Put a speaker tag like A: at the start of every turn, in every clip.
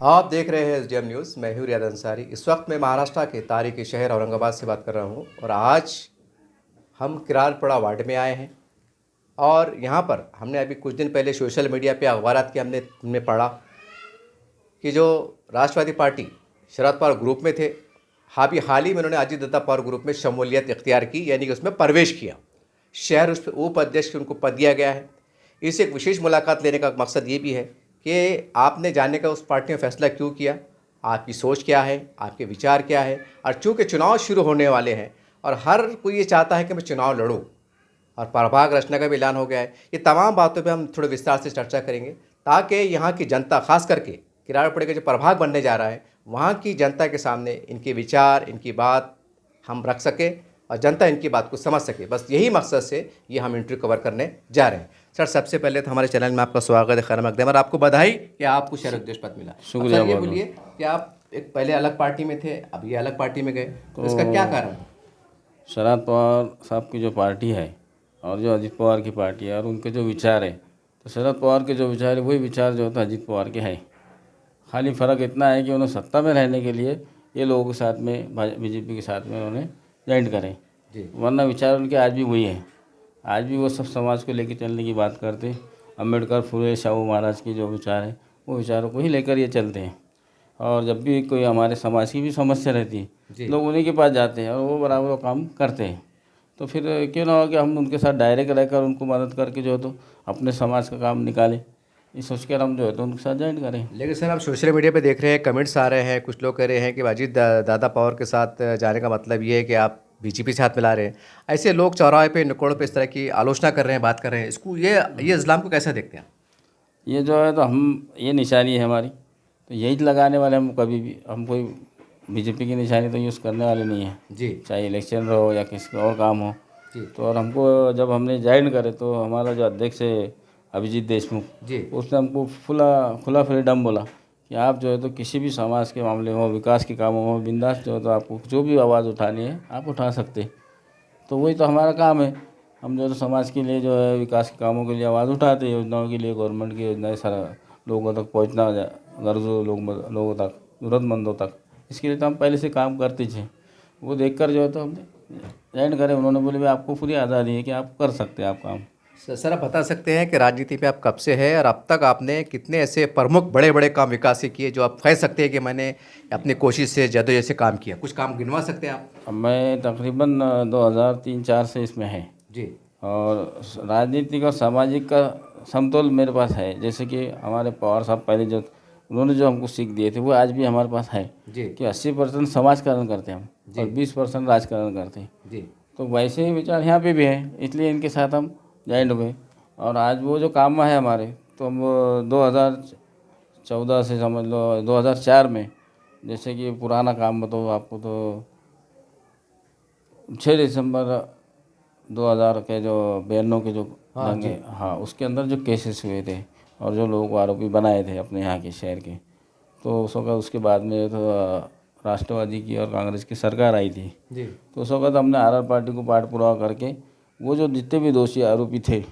A: आप देख रहे हैं एसडीएम न्यूज़। मैं हूं रियाद अंसारी। इस वक्त मैं महाराष्ट्र के तारीखी शहर औरंगाबाद से बात कर रहा हूं और आज हम किरारपड़ा वार्ड में आए हैं। और यहां पर हमने अभी कुछ दिन पहले सोशल मीडिया पे अखबारात के हमने पढ़ा कि जो राष्ट्रवादी पार्टी शरद पवार ग्रुप में थे, हाल ही में उन्होंने अजीत दत्ता पवार ग्रुप में शमूलियत इख्तियार की, यानी कि उसमें प्रवेश किया। शहर उस उपाध्यक्ष उनको पद दिया गया है। इस एक विशेष मुलाकात लेने का मकसद ये भी है कि आपने जानने का उस पार्टी में फैसला क्यों किया, आपकी सोच क्या है, आपके विचार क्या है। और चूँकि चुनाव शुरू होने वाले हैं और हर कोई ये चाहता है कि मैं चुनाव लड़ूँ और प्रभाग रचना का भी ऐलान हो गया है, ये तमाम बातों पे हम थोड़े विस्तार से चर्चा करेंगे ताकि यहाँ की जनता, खास करके किरारपड़े का जो प्रभाग बनने जा रहा है, वहाँ की जनता के सामने इनके विचार, इनकी बात हम रख सकें और जनता इनकी बात को समझ सके। बस यही मकसद से ये हम इंटरव्यू कवर करने जा रहे हैं। सर, सबसे पहले तो हमारे चैनल में आपका स्वागत है, खैर मकदम, और आपको बधाई कि आपको शहर अध्यक्ष पद मिला।
B: शुक्रिया।
A: सर, ये बोलिए कि आप एक पहले अलग पार्टी में थे, अब ये अलग पार्टी में गए, तो इसका क्या कारण है?
B: शरद पवार साहब की जो पार्टी है और जो अजीत पवार की पार्टी है और उनके जो विचार है, तो शरद पवार के जो विचार है वही विचार जो होता है अजीत पवार के है। खाली फ़र्क इतना है कि उन्हें सत्ता में रहने के लिए ये लोगों के साथ में, बीजेपी के साथ में उन्होंने ज्वाइन करें, वरना विचार उनके आज भी वही है। आज भी वो सब समाज को लेकर चलने की बात करते। अम्बेडकर, फुले, शाहू महाराज की जो विचार है वो विचारों को ही लेकर ये चलते हैं। और जब भी कोई हमारे समाज की भी समस्या रहती है, लोग उन्हीं के पास जाते हैं और वो बराबर वो काम करते हैं। तो फिर क्यों ना हो कि हम उनके साथ डायरेक्ट रहकर उनको मदद करके जो है तो अपने समाज का काम निकालें, ये सोच कर हम जो है तो उनके साथ ज्वाइन करें।
A: लेकिन सर, आप सोशल मीडिया पे देख रहे हैं, कमेंट्स आ रहे हैं, कुछ लोग कह रहे हैं कि अजीत दादा पवार के साथ जाने का मतलब ये है कि आप बीजेपी से हाथ मिला रहे हैं। ऐसे लोग चौराहे पे, नुक्कड़ पे इस तरह की आलोचना कर रहे हैं, बात कर रहे हैं। इसको ये इस्लाम को कैसे देखते हैं?
B: ये जो है तो हम, ये निशानी है हमारी, तो यही लगाने वाले हम। कभी भी हम कोई बीजेपी की निशानी तो यूज़ करने वाले नहीं है
A: जी।
B: चाहे इलेक्शन रहो या किसी और काम हो
A: जी।
B: तो। और हमको जब हमने ज्वाइन करे तो हमारा जो अध्यक्ष है अभिजीत देशमुख
A: जी,
B: उसने हमको खुला फ्रीडम बोला कि आप जो है तो किसी भी समाज के मामले में हो, विकास के कामों में हो, बिंदास जो है तो आपको जो भी आवाज़ उठानी है आप उठा सकते। तो वही तो हमारा काम है। हम जो है तो समाज के लिए जो है विकास के कामों के लिए आवाज़ उठाते, योजनाओं के लिए, गवर्नमेंट की योजनाएं सारा लोगों तक पहुंचना, गर्जों लोगों तक, ज़रूरतमंदों तक, इसके लिए तो हम पहले से काम करते थे। वो देखकर जो है तो हमने ज्वाइन करे। उन्होंने बोले भाई आपको पूरी आज़ादी है कि आप कर सकते हैं आप काम।
A: सर आप बता सकते हैं कि राजनीति पे आप कब से हैं और अब तक आपने कितने ऐसे प्रमुख बड़े बड़े काम विकास के किए जो आप कह सकते हैं कि मैंने अपनी कोशिश से जदोजहद से काम किया? कुछ काम गिनवा सकते हैं आप?
B: अब मैं तकरीबन 2003-04 से इसमें है
A: जी।
B: और राजनीतिक और सामाजिक का समतोल मेरे पास है। जैसे कि हमारे पवार साहब पहले जो उन्होंने जो हमको सीख दिए थे वो आज भी हमारे पास है
A: जी।
B: कि 80% समाजकरण करते हैं हम और 20% राजकारण करते हैं।
A: जी।
B: तो वैसे ही विचार यहाँ पे भी है, इसलिए इनके साथ हम ज्वाइन हुए। और आज वो जो काम है हमारे, तो हम 2014 से समझ लो 2004 में, जैसे कि पुराना काम बताओ आपको तो 6 दिसंबर 2000 के जो 92 के जो दंगे, हाँ उसके अंदर जो केसेस हुए थे और जो लोगों को आरोपी बनाए थे अपने यहाँ के शहर के, तो उस वक्त उसके बाद में तो राष्ट्रवादी की और कांग्रेस की सरकार आई थी
A: जी।
B: तो उस वक्त हमने आर पार्टी को पाठ पुरावा करके वो जो जितने भी दोषी आरोपी थे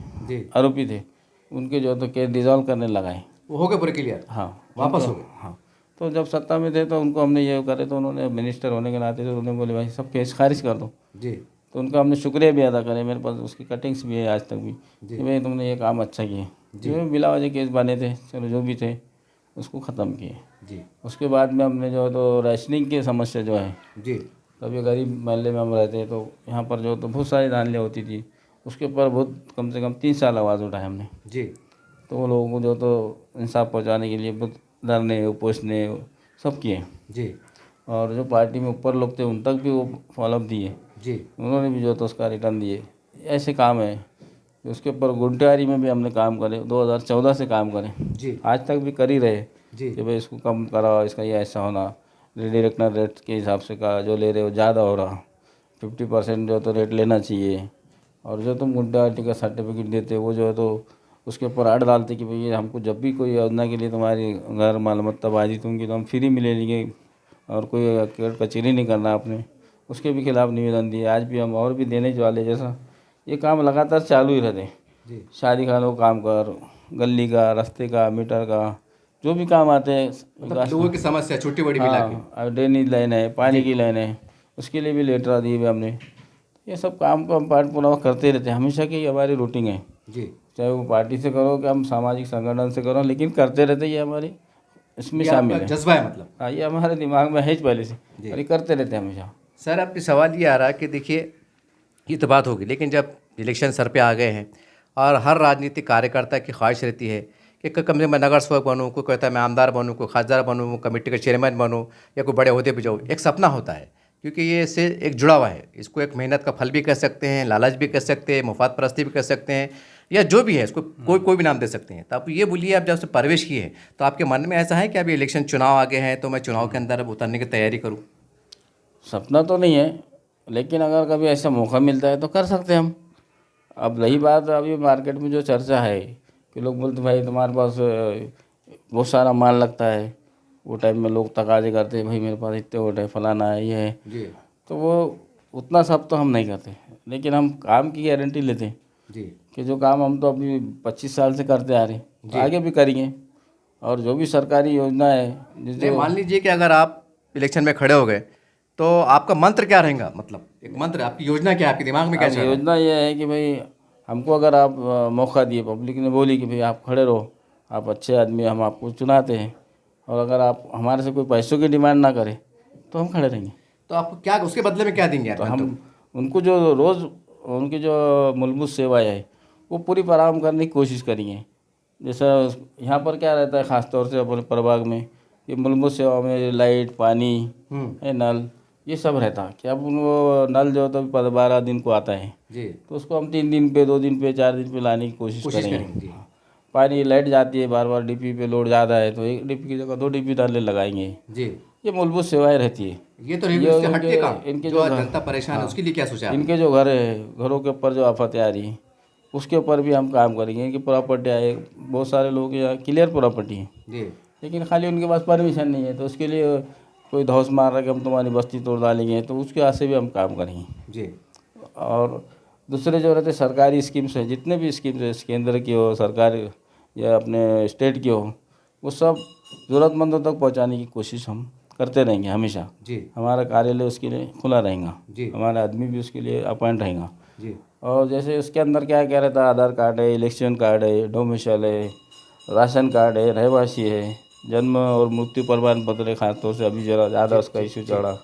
B: उनके जो तो केस डिजॉल्व करने लगाए।
A: वो हो गए पूरे क्लियर?
B: हाँ,
A: वापस हो गए?
B: हाँ। तो जब सत्ता में थे तो उनको हमने ये करे तो उन्होंने मिनिस्टर होने के नाते तो उन्होंने बोले भाई सब केस खारिज कर दो
A: जी।
B: तो उनका हमने शुक्रिया भी अदा करे। मेरे पास उसकी कटिंग्स भी है आज तक भी कि भाई तुमने ये काम अच्छा किया। जो बिला वजह केस बने थे, चलो जो भी थे उसको ख़त्म किए
A: जी।
B: उसके बाद में हमने जो है तो राशनिंग की समस्या जो है
A: जी।
B: कभी गरीब महल्ले में हम रहते तो यहाँ पर जो तो बहुत सारी धांधलियाँ होती थी, उसके ऊपर बहुत कम से कम 3 साल आवाज़ उठाए हमने
A: जी।
B: तो वो लोगों को जो तो इंसाफ पहुँचाने के लिए बहुत धरने, उपोषणे सब किए
A: जी।
B: और जो पार्टी में ऊपर लोग थे उन तक भी वो फॉलोअप दिए
A: जी।
B: उन्होंने भी जो तो उसका रिटर्न दिए। ऐसे काम है। उसके ऊपर गुंडारी में भी हमने काम करे, 2014 से काम करें
A: जी।
B: आज तक भी कर ही रहे
A: जी।
B: कि भाई इसको कम करा, इसका ये ऐसा होना, डायरेक्टर रेट के हिसाब से का जो ले रहे हो ज़्यादा हो रहा, 50% जो तो रेट लेना चाहिए। और जो तुम गुंडागर्दी का सर्टिफिकेट देते वो जो है तो उसके ऊपर आड़ डालते कि भैया हमको जब भी कोई योजना के लिए तुम्हारी घर मालमत्ता बाधित होंगी तो हम फ्री में ले लेंगे और कोई कचहरी नहीं करना आपने, उसके भी खिलाफ निवेदन दिए। आज भी हम और भी देने वाले, जैसा ये काम लगातार चालू ही रहते। शादी खानों का काम कर, गली का, रास्ते का, मीटर का, जो भी काम आते हैं
A: मतलब लोगों की समस्या छोटी बड़ी मिला के।
B: हाँ, ड्रेनेज लाइन है, पानी की लाइन है, उसके लिए भी लेटर दिए हुए हमने। ये सब काम को हम पार्ट पूरा करते रहते हैं, हमेशा की हमारी रूटीन है।
A: जी,
B: चाहे वो पार्टी से करो कि हम सामाजिक संगठन से करो, लेकिन करते रहते, ये हमारी इसमें
A: ये
B: शामिल
A: आपका
B: है।
A: जज्बा है मतलब।
B: हाँ, ये हमारे दिमाग में है ही पहले से,
A: जी।
B: और ये करते रहते हैं हमेशा।
A: सर अब सवाल ये आ रहा है कि देखिए ये तो बात होगी, लेकिन जब इलेक्शन सर पे आ गए हैं और हर राजनीतिक कार्यकर्ता की ख्वाहिश रहती है कि कम से कम मैं नगर सेवक बनूँ, कोई कहता है मैं आमदार बनूँ, कोई खासदार बनूँ, कमेटी का चेयरमैन बनूँ या कोई बड़े ओहदे पे जाऊँ। एक सपना होता है, क्योंकि ये इससे एक जुड़ा हुआ है। इसको एक मेहनत का फल भी कह सकते हैं, लालच भी कह सकते हैं, मुफाद परस्ती भी कह सकते हैं, या जो भी है इसको कोई भी नाम दे सकते हैं। तो आप ये बोलिए, आप जब से प्रवेश किए हैं तो आपके मन में ऐसा है कि अभी इलेक्शन चुनाव आगे हैं तो मैं चुनाव के अंदर अब उतरने की तैयारी करूँ?
B: सपना तो नहीं है, लेकिन अगर कभी ऐसा मौका मिलता है तो कर सकते हैं हम। अब रही बात अभी मार्केट में जो चर्चा है कि लोग बोलते भाई तुम्हारे पास बहुत सारा माल लगता है, वो टाइम में लोग तकाजे करते हैं भाई मेरे पास इतने वोट है, फलाना है, ये है।
A: जी
B: तो वो उतना सब तो हम नहीं करते, लेकिन हम काम की गारंटी लेते हैं
A: जी
B: कि जो काम हम तो अभी 25 साल से करते आ रहे हैं, तो आगे भी करेंगे। और जो भी सरकारी योजना है
A: नहीं, मान लीजिए कि अगर आप इलेक्शन में खड़े हो गए तो आपका मंत्र क्या रहेगा? मतलब एक मंत्र, आपकी योजना क्या है, आपके दिमाग में क्या
B: अब
A: चल रहा है?
B: योजना ये है कि भाई हमको अगर आप मौका दिए, पब्लिक ने बोली कि भाई आप खड़े रहो, आप अच्छे आदमी, हम आपको चुनाते हैं, और अगर आप हमारे से कोई पैसों की डिमांड ना करें तो हम खड़े रहेंगे।
A: तो आप क्या उसके बदले में क्या देंगे यार?
B: तो हम उनको जो रोज़ उनकी जो मूलभूत सेवाएं है वो पूरी फराहम करने की कोशिश करेंगे। जैसा यहाँ पर क्या रहता है ख़ास तौर से अपने प्रभाग में, ये मूलभूत सेवा में लाइट, पानी है, नल, ये सब रहता है कि अब वो नल जो तो 12 दिन को आता है,
A: जी,
B: तो उसको हम 3 दिन पे, 2 दिन पे, 4 दिन पे लाने की कोशिश करेंगे।
A: जी
B: पानी, लाइट जाती है बार बार, डीपी पे लोड ज़्यादा है तो एक डीपी की जगह 2 डीपी डालने लगाएंगे।
A: जी।
B: ये मूलभूत सेवाएं रहती है।
A: ये तो रहेगी, उसके हट के काम
B: इनके
A: जो
B: जो
A: आज जनता परेशान है उसके लिए क्या सोचा आपने?
B: इनके जो घर है, घरों के ऊपर जो आफत आ रही है उसके ऊपर भी हम काम करेंगे कि प्रॉपर्टी आए। बहुत सारे लोग यहाँ क्लियर प्रॉपर्टी है,
A: जी
B: लेकिन खाली उनके पास परमिशन नहीं है, तो उसके लिए कोई धौस मार रहा है कि हम तुम्हारी बस्ती तोड़ डालेंगे, तो उसके हाथ से भी हम काम करेंगे।
A: जी
B: और दूसरे जो रहते सरकारी स्कीम्स है, जितने भी स्कीम्स है, केंद्र की हो, सरकार या अपने स्टेट की हो, वो सब ज़रूरतमंदों तक पहुंचाने की कोशिश हम करते रहेंगे हमेशा।
A: जी
B: हमारा कार्यालय उसके लिए खुला रहेगा,
A: जी
B: हमारा आदमी भी उसके लिए अपॉइंट रहेगा।
A: जी
B: और जैसे उसके अंदर क्या क्या रहता है, आधार कार्ड है, इलेक्शन कार्ड है, डोमिसाइल है, राशन कार्ड है, रहवासी है, जन्म और मृत्यु प्रमाण पत्र है, खासतौर से अभी जरा ज़्यादा उसका इशू चढ़ा।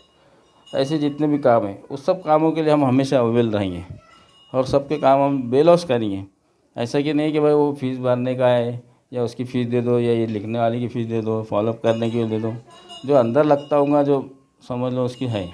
B: ऐसे जितने भी काम हैं उस सब कामों के लिए हम हमेशा अवेल रहेंगे, और सबके काम हम बेलौस करेंगे। ऐसा कि नहीं कि भाई वो फीस भरने का है या उसकी फ़ीस दे दो या ये लिखने वाले की फ़ीस दे दो, फॉलोअप करने के लिए दे दो। जो अंदर लगता होगा, जो समझ लो उसकी है,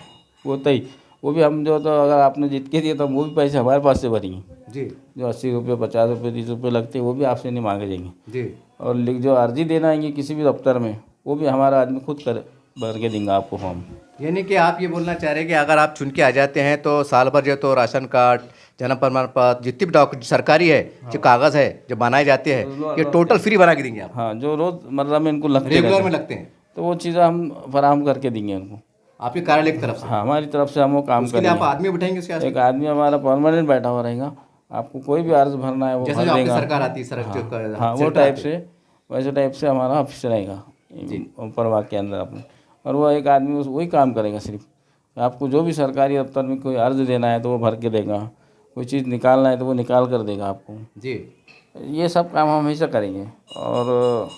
B: वो तय वो भी हम जो, तो अगर आपने जीत के दिए तो वो भी पैसे हमारे पास से भरेंगे।
A: जी
B: जो 80 रुपये, 50 रुपये, 30 रुपये लगते हैं वो भी आपसे नहीं मांगे जाएंगे।
A: जी।
B: और जो अर्जी देना आएंगे किसी भी दफ्तर में, वो भी हमारा आदमी खुद कर भर के देंगे आपको फॉर्म।
A: यानी कि आप ये बोलना चाह रहे हैं कि अगर आप चुन के आ जाते हैं तो साल भर जो तो राशन कार्ड, जन्म प्रमाण पत्र, जितनी भी डॉक्यूमेंट सरकारी है, जो कागज़ है जो बनाए जाते हैं, ये टोटल फ्री बना के देंगे आप?
B: हाँ, जो रोज़मर्रा में इनको लगते
A: रेगुलर
B: रहते
A: में
B: हैं,
A: लगते हैं
B: तो वो चीज़ें हम फराहम करके देंगे उनको।
A: आपके कार्यालय की तरफ से?
B: हाँ, हमारी तरफ से हम वो काम
A: उसके लिए आप
B: करेंगे।
A: आदमी बिठाएंगे उसके आसपास?
B: एक आदमी हमारा परमानेंट बैठा हुआ रहेगा, आपको कोई भी अर्ज भरना है वो
A: जैसे
B: भर
A: जो आपकी
B: देगा।
A: सरकार आती है, सड़क जो
B: हाँ, वो
A: सेंटर
B: टाइप
A: आते
B: से, वैसे टाइप से हमारा ऑफिस रहेगा प्रभाग के अंदर अपने, और वो एक आदमी वही काम करेगा सिर्फ। आपको जो भी सरकारी दफ्तर में कोई अर्ज देना है तो वो भर के देगा, कोई चीज़ निकालना है तो वो निकाल कर देगा आपको
A: जी।
B: ये सब काम हम हमेशा करेंगे। और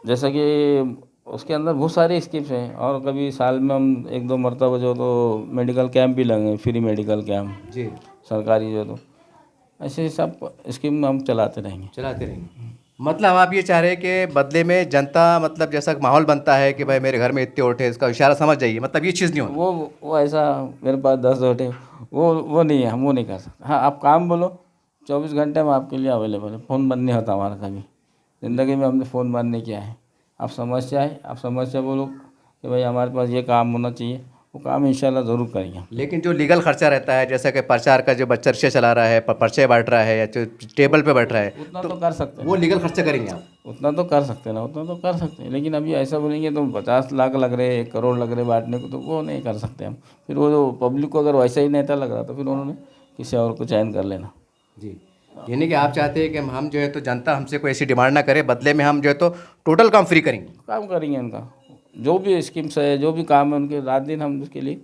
B: जैसा कि उसके अंदर बहुत सारी स्कीम्स हैं, और कभी साल में हम 1-2 मरतबा जो तो मेडिकल कैंप भी लगे, फ्री मेडिकल कैंप
A: जी
B: सरकारी जो, तो ऐसे सब स्कीम हम चलाते रहेंगे।
A: मतलब आप ये चाह रहे हैं कि बदले में जनता, मतलब जैसा माहौल बनता है कि भाई मेरे घर में इतने वोट है, इसका इशारा समझ जाइए, मतलब ये चीज़ नहीं होना।
B: वो ऐसा मेरे पास 10 वोट है, वो नहीं है, हम वो नहीं कर सकते। हाँ, आप काम बोलो, 24 घंटे में आपके लिए अवेलेबल है। फ़ोन बंद नहीं होता हमारा कभी ज़िंदगी में, हमने फ़ोन बंद नहीं किया है। आप समस्या बोलो कि भाई हमारे पास ये काम होना चाहिए, वो काम इंशाल्लाह ज़रूर करेंगे।
A: लेकिन जो लीगल खर्चा रहता है, जैसा कि प्रचार का जो चर्चा चला रहा है, पर्चे बांट रहा है या जो टेबल पे बैठ रहा है,
B: उतना तो कर सकते हैं,
A: वो लीगल खर्चा करेंगे आप?
B: उतना तो कर सकते हैं ना, उतना तो कर सकते हैं। लेकिन अभी ऐसा बोलेंगे तो 50 लाख लग रहे, 1 करोड़ लग रहे बांटने को, तो वो नहीं कर सकते हम। फिर वो जो पब्लिक को अगर वैसा ही नेता लग रहा तो फिर उन्होंने किसी और को चयन कर लेना।
A: जी। यानी कि आप चाहते हैं कि हम जो है तो जनता हमसे कोई ऐसी डिमांड ना करे, बदले में हम जो है तो टोटल काम फ्री करेंगे।
B: काम करेंगे उनका, जो भी स्कीम्स है, जो भी काम है उनके, रात दिन हम उसके लिए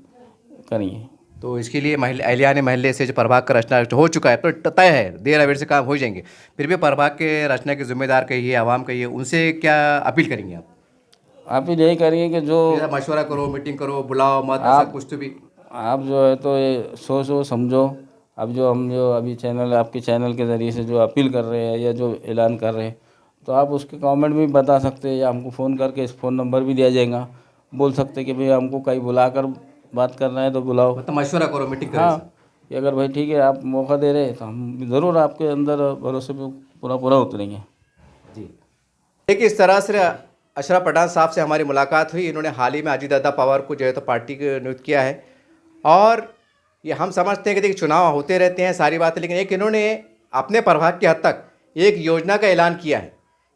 B: करेंगे।
A: तो इसके लिए एहलियान महल्ले से जो प्रभाग का रचना हो चुका है, तो तय है देर अबेर से काम हो जाएंगे। फिर भी प्रभाग के रचना के जिम्मेदार कहिए, आवाम कहिए, उनसे क्या अपील करेंगे
B: आप ही यही करेंगे कि जो
A: मशवरा करो, मीटिंग करो, बुलाओ मत, ऐसा कुछ तो भी
B: आप जो है तो ये सोचो समझो। अब जो हम जो अभी चैनल, आपके चैनल के ज़रिए से जो अपील कर रहे हैं या जो ऐलान कर रहे हैं, तो आप उसके कमेंट में भी बता सकते हैं, या हमको फ़ोन करके इस फ़ोन नंबर भी दिया जाएगा, बोल सकते हैं कि भाई हमको कहीं बुलाकर बात करना है तो बुलाओ,
A: मतलब मशवरा करो, मीटिंग करो।
B: हाँ, कि अगर भाई ठीक है आप मौका दे रहे हैं तो हम ज़रूर आपके अंदर भरोसे पे पूरा उतरेंगे।
A: जी, देखिए इस तरह से अशरफ पठान साहब से हमारी मुलाकात हुई। इन्होंने हाल ही में अजीत दादा पवार को जो है तो पार्टी को नियुक्त किया है, और ये हम समझते हैं कि देखिए चुनाव होते रहते हैं सारी बातें, लेकिन एक इन्होंने अपने प्रभाग के हद तक एक योजना का ऐलान किया है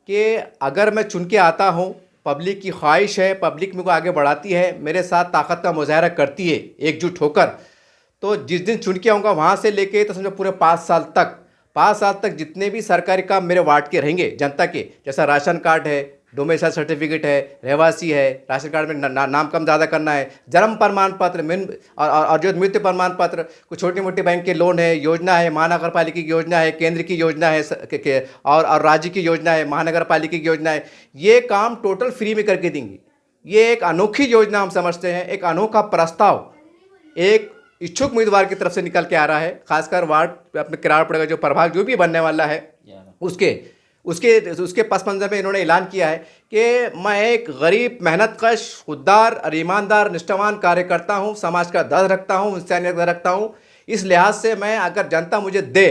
A: कि अगर मैं चुन के आता हूँ, पब्लिक की ख्वाहिश है, पब्लिक मेरे को आगे बढ़ाती है, मेरे साथ ताकत का मुजाहरा करती है एकजुट होकर, तो जिस दिन चुन के आऊँगा वहाँ से लेके तो समझो पूरे 5 साल तक जितने भी सरकारी काम मेरे वार्ड के रहेंगे जनता के, जैसा राशन कार्ड है, डोमिसाइल सर्टिफिकेट है, रहवासी है, राशन कार्ड में नाम कम ज़्यादा करना है, जन्म प्रमाण पत्र और जो मृत्यु प्रमाण पत्र, कुछ छोटी मोटी बैंक के लोन है, योजना है, महानगर पालिका की योजना है, केंद्र की योजना है और राज्य की योजना है, महानगर पालिका की योजना है, ये काम टोटल फ्री में करके देंगे। ये एक अनोखी योजना हम समझते हैं, एक अनोखा प्रस्ताव एक इच्छुक उम्मीदवार की तरफ से निकल के आ रहा है, खासकर वार्ड अपने किराड़पुर का जो प्रभाग जो भी बनने वाला है उसके पस मंज़र में इन्होंने ऐलान किया है कि मैं एक गरीब, मेहनतकश, खुददार और ईमानदार, निष्ठावान कार्यकर्ता हूं, समाज का दर्द रखता हूं, इंसानियत का रखता हूं। इस लिहाज से मैं, अगर जनता मुझे दे,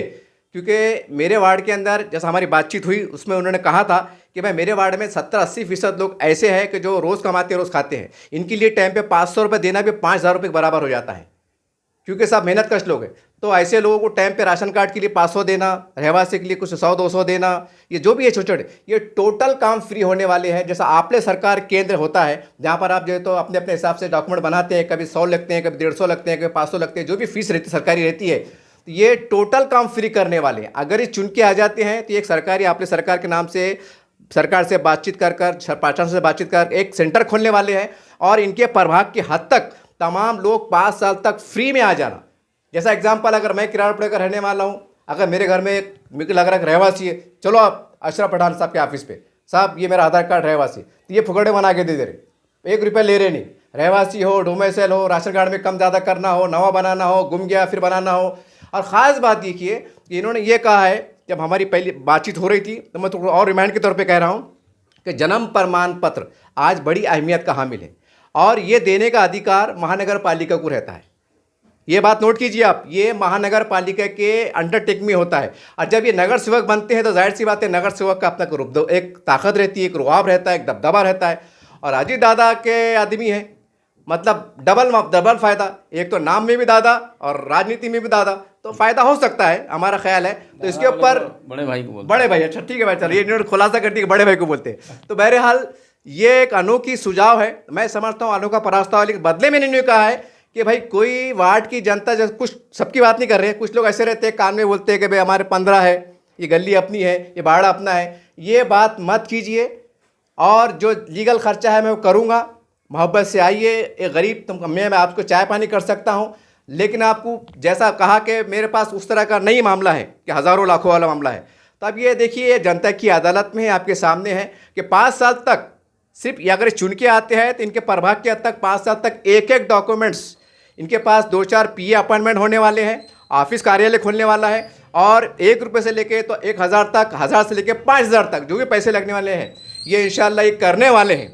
A: क्योंकि मेरे वार्ड के अंदर जैसा हमारी बातचीत हुई उसमें उन्होंने कहा था कि भाई मेरे वार्ड में 70-80% लोग ऐसे हैं कि जो रोज़ कमाते रोज़ खाते हैं, इनके लिए टाइम पे 500 रुपये देना भी 5000 रुपये के बराबर हो जाता है, क्योंकि सब मेहनत कश लोग हैं। तो ऐसे लोगों को टाइम पे राशन कार्ड के लिए 500 देना, रहवासी के लिए कुछ 100-200 देना, ये जो भी है छोटे छोटे, ये टोटल काम फ्री होने वाले हैं। जैसा आपले सरकार केंद्र होता है जहाँ पर आप जो है तो अपने अपने हिसाब से डॉक्यूमेंट बनाते हैं, कभी 100 लगते हैं, कभी 150 लगते हैं, कभी 500 लगते हैं, जो भी फीस रहती सरकारी रहती है, तो ये टोटल काम फ्री करने वाले हैं। अगर ये चुन के आ जाते हैं तो एक सरकारी, आपले सरकार के नाम से सरकार से बातचीत कर प्रशासन से बातचीत कर एक सेंटर खोलने वाले हैं, और इनके प्रभाग की हद तक तमाम लोग 5 साल तक फ्री में आ जाना। जैसा एग्जाम्पल, अगर मैं किराड़पुर का रहने वाला हूँ, अगर मेरे घर में मुझे लग रहा है रहवासी है, चलो आप अशरफ पठान साहब के ऑफिस पे, साहब ये मेरा आधार कार्ड रहवासी, तो ये फुकड़े बना के दे रहे, 1 रुपया ले रहे नहीं, रहवासी हो, डोमिसाइल हो, राशन कार्ड में कम ज़्यादा करना हो, नवा बनाना हो, गुम गया फिर बनाना हो। और ख़ास बात देखिए कि इन्होंने ये कहा है, जब हमारी पहली बातचीत हो रही थी तो मैं थोड़ा और रिमाइंड के तौर पर कह रहा हूँ कि जन्म प्रमाण पत्र आज बड़ी अहमियत का हामिल है, और ये देने का अधिकार महानगर पालिका को रहता है। ये बात नोट कीजिए आप, ये महानगर पालिका के अंडरटेकिंग में होता है। और जब ये नगर सेवक बनते हैं तो जाहिर सी बात है नगर सेवक का अपना एक ताकत रहती है, एक रुआब रहता है, एक दबदबा रहता है। और अजीत दादा के आदमी है, मतलब डबल फ़ायदा, एक तो नाम में भी दादा और राजनीति में भी दादा, तो फ़ायदा हो सकता है, हमारा ख्याल है। तो इसके ऊपर
B: बड़े भाई को बोलते,
A: बड़े भाई, अच्छा ठीक है भाई, चलिए इन्होंने खुलासा कर दिया कि बड़े भाई को बोलते हैं। तो बहरहाल ये एक अनोखी सुझाव है, मैं समझता हूँ अनोखा प्रस्ताव, लेकिन बदले में इन्होंने कहा है कि भाई कोई वार्ड की जनता, जैसे कुछ सबकी बात नहीं कर रहे हैं, कुछ लोग ऐसे रहते हैं कान में बोलते हैं कि भाई हमारे 15 है, ये गली अपनी है, ये बाड़ा अपना है, ये बात मत कीजिए। और जो लीगल खर्चा है मैं वो करूँगा, मोहब्बत से आइए, एक गरीब मैं आपको चाय पानी कर सकता हूँ, लेकिन आपको जैसा कहा कि मेरे पास उस तरह का नहीं मामला है कि हज़ारों लाखों वाला मामला है। तो अब ये देखिए, ये जनता की अदालत में है, आपके सामने है कि 5 साल तक सिर्फ ये अगर चुन के आते हैं तो इनके प्रभाग के हद तक 5 साल तक एक डॉक्यूमेंट्स इनके पास 2-4 PA अपॉइंटमेंट होने वाले हैं, ऑफिस कार्यालय खोलने वाला है, और 1 रुपये से लेके तो 1000 तक, 1000 से लेके 5000 तक जो भी पैसे लगने वाले हैं ये इंशाल्लाह ये करने वाले हैं।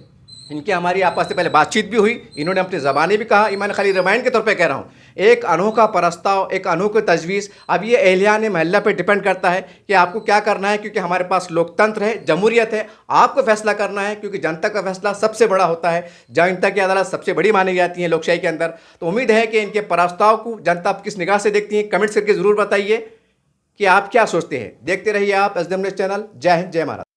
A: इनकी हमारी आपस से पहले बातचीत भी हुई, इन्होंने अपनी ज़बानी भी कहा, मैं खाली रिमाइंड के तौर पे कह रहा हूँ, एक अनोखा प्रस्ताव, एक अनोखी तजवीज़। अब ये एहलियान महल्ला पे डिपेंड करता है कि आपको क्या करना है, क्योंकि हमारे पास लोकतंत्र है, जमहूरियत है, आपको फैसला करना है, क्योंकि जनता का फैसला सबसे बड़ा होता है, जनता की अदालत सबसे बड़ी मानी जाती है लोकशाही के अंदर। तो उम्मीद है कि इनके प्रस्ताव को जनता किस निगाह से देखती है, कमेंट्स करके ज़रूर बताइए कि आप क्या सोचते हैं। देखते रहिए आप SDM न्यूज़ चैनल। जय हिंद, जय महाराष्ट्र।